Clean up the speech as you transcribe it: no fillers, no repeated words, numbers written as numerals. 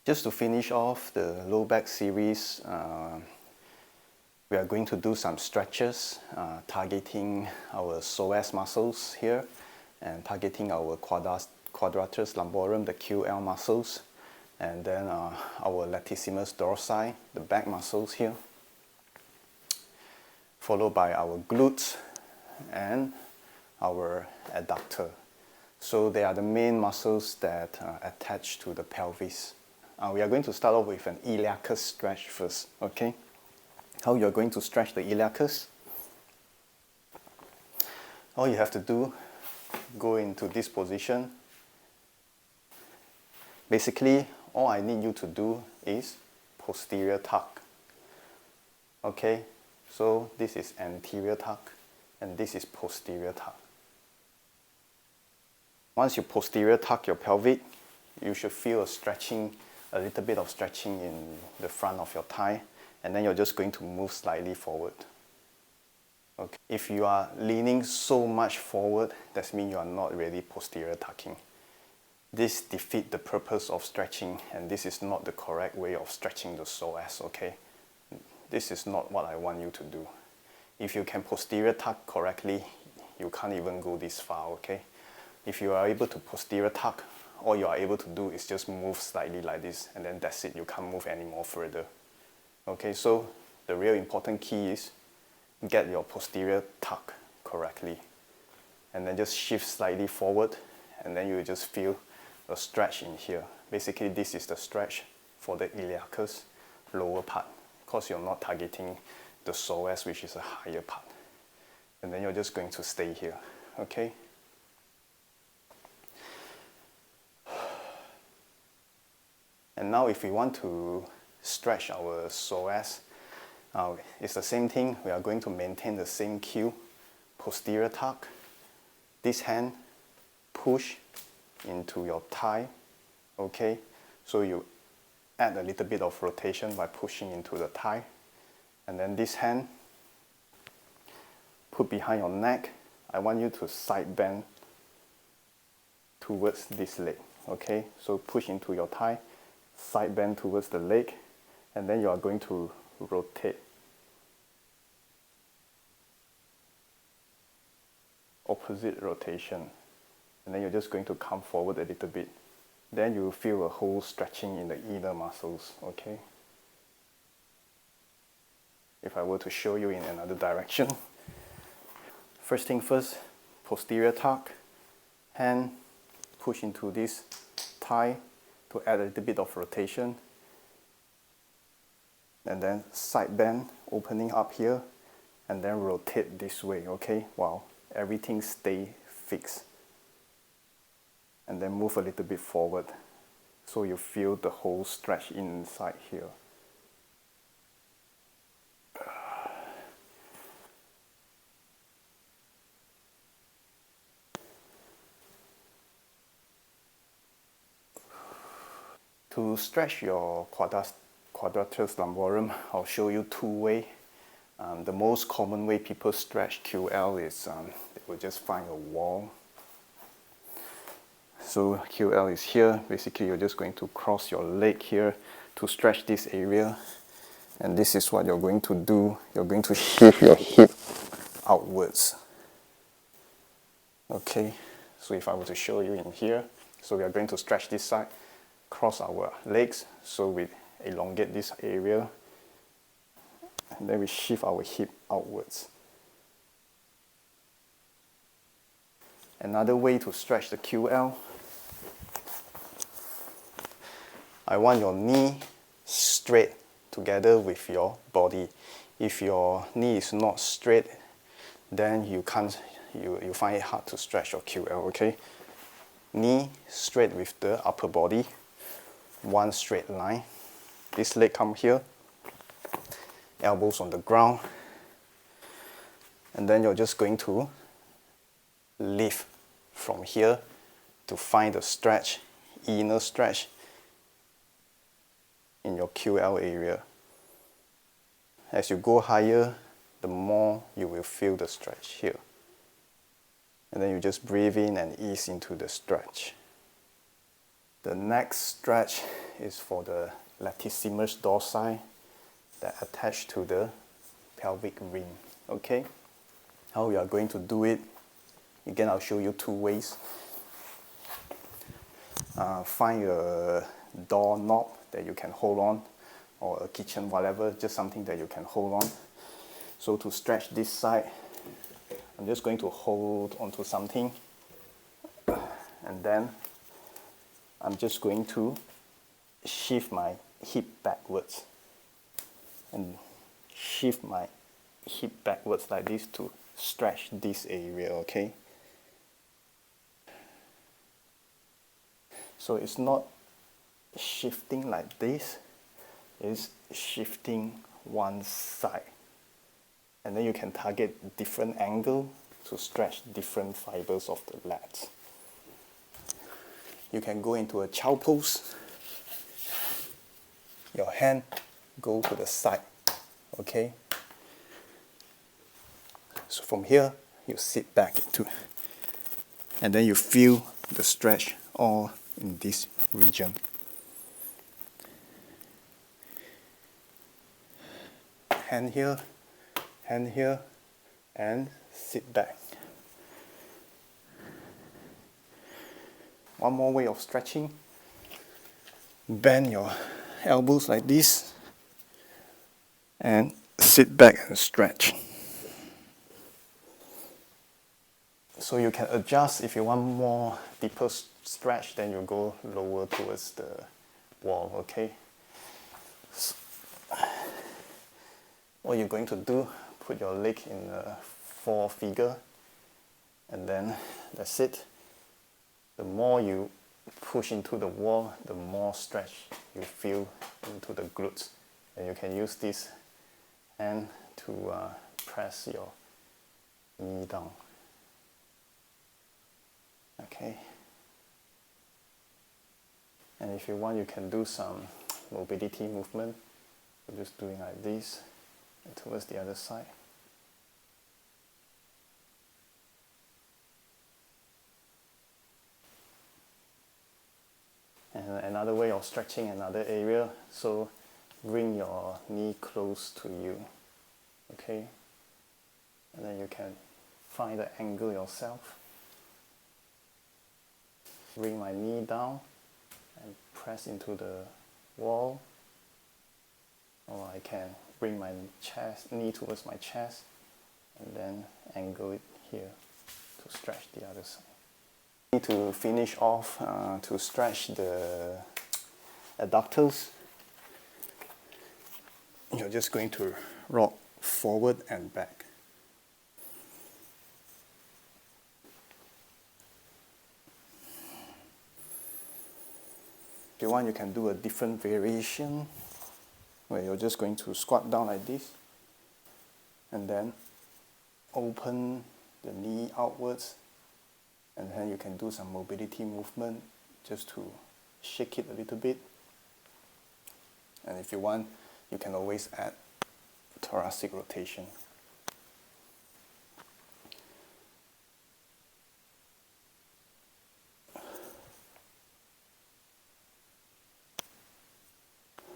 Just to finish off the low back series, we are going to do some stretches targeting our psoas muscles here and targeting our quadratus lumborum, the QL muscles, and then our latissimus dorsi, the back muscles here, followed by our glutes and our adductor. So they are the main muscles that attach to the pelvis. We are going to start off with an iliacus stretch first, okay? How you are going to stretch the iliacus? All you have to do, go into this position. Basically, all I need you to do is posterior tuck. Okay, so this is anterior tuck and this is posterior tuck. Once you posterior tuck your pelvic, you should feel a little bit of stretching in the front of your thigh, and then you're just going to move slightly forward. Okay. If you are leaning so much forward, that means you are not really posterior tucking. This defeats the purpose of stretching, and this is not the correct way of stretching the psoas, okay? This is not what I want you to do. If you can posterior tuck correctly, you can't even go this far, okay? If you are able to posterior tuck, all you are able to do is just move slightly like this, and then that's it. You can't move any more further. Okay, so the real important key is get your posterior tuck correctly, and then just shift slightly forward, and then you just feel a stretch in here. Basically, this is the stretch for the iliacus lower part, because you're not targeting the psoas, which is a higher part. And then you're just going to stay here, okay? And now if we want to stretch our psoas, it's the same thing. We are going to maintain the same cue. Posterior tuck. This hand push into your thigh. Okay, so you add a little bit of rotation by pushing into the thigh. And then this hand put behind your neck. I want you to side bend towards this leg. Okay, so push into your thigh, side bend towards the leg, and then you are going to rotate. Opposite rotation. And then you're just going to come forward a little bit. Then you feel a whole stretching in the inner muscles, okay? If I were to show you in another direction. First thing first, posterior tuck, hand push into this thigh to add a little bit of rotation. And then side bend, opening up here, and then rotate this way, okay? While everything stay fixed. And then move a little bit forward, so you feel the whole stretch inside here. To stretch your quadratus lumborum, I'll show you two ways. The most common way people stretch QL is they will just find a wall. So QL is here. Basically, you're just going to cross your leg here to stretch this area. And this is what you're going to do. You're going to shift your hip outwards. Okay, so if I were to show you in here, so we are going to stretch this side, cross our legs, so we elongate this area, and then we shift our hip outwards. Another way to stretch the QL, I want your knee straight together with your body. If your knee is not straight, then you find it hard to stretch your QL, okay? Knee straight with the upper body, one straight line. This leg come here, elbows on the ground, and then you're just going to lift from here to find the stretch, inner stretch in your QL area. As you go higher, the more you will feel the stretch here. And then you just breathe in and ease into the stretch. The next stretch is for the Latissimus dorsi that attach to the pelvic ring. Okay, how we are going to do it? Again, I'll show you two ways. Find a door knob that you can hold on, or a kitchen, whatever, just something that you can hold on. So to stretch this side, I'm just going to hold onto something, and then I'm just going to shift my hip backwards and shift my hip backwards like this to stretch this area, okay? So it's not shifting like this, it's shifting one side. And then you can target different angle to stretch different fibers of the lats. You can go into a child pose. Your hand go to the side, okay? So from here, you sit back into, and then you feel the stretch all in this region. Hand here, and sit back. One more way of stretching. Bend your elbows like this and sit back and stretch. So you can adjust. If you want more deeper stretch, then you go lower towards the wall, okay? So what you're going to do, put your leg in a 4 figure, and then that's it. The more you push into the wall, the more stretch you feel into the glutes. And you can use this hand to press your knee down. Okay. And if you want, you can do some mobility movement. So just doing like this and towards the other side. And another way of stretching another area, so bring your knee close to you, okay? And then you can find the angle yourself. Bring my knee down and press into the wall. Or I can bring my knee towards my chest and then angle it here to stretch the other side. To finish off, to stretch the adductors, you're just going to rock forward and back. If you want, you can do a different variation where you're just going to squat down like this and then open the knee outwards, and then you can do some mobility movement just to shake it a little bit. And if you want, you can always add thoracic rotation.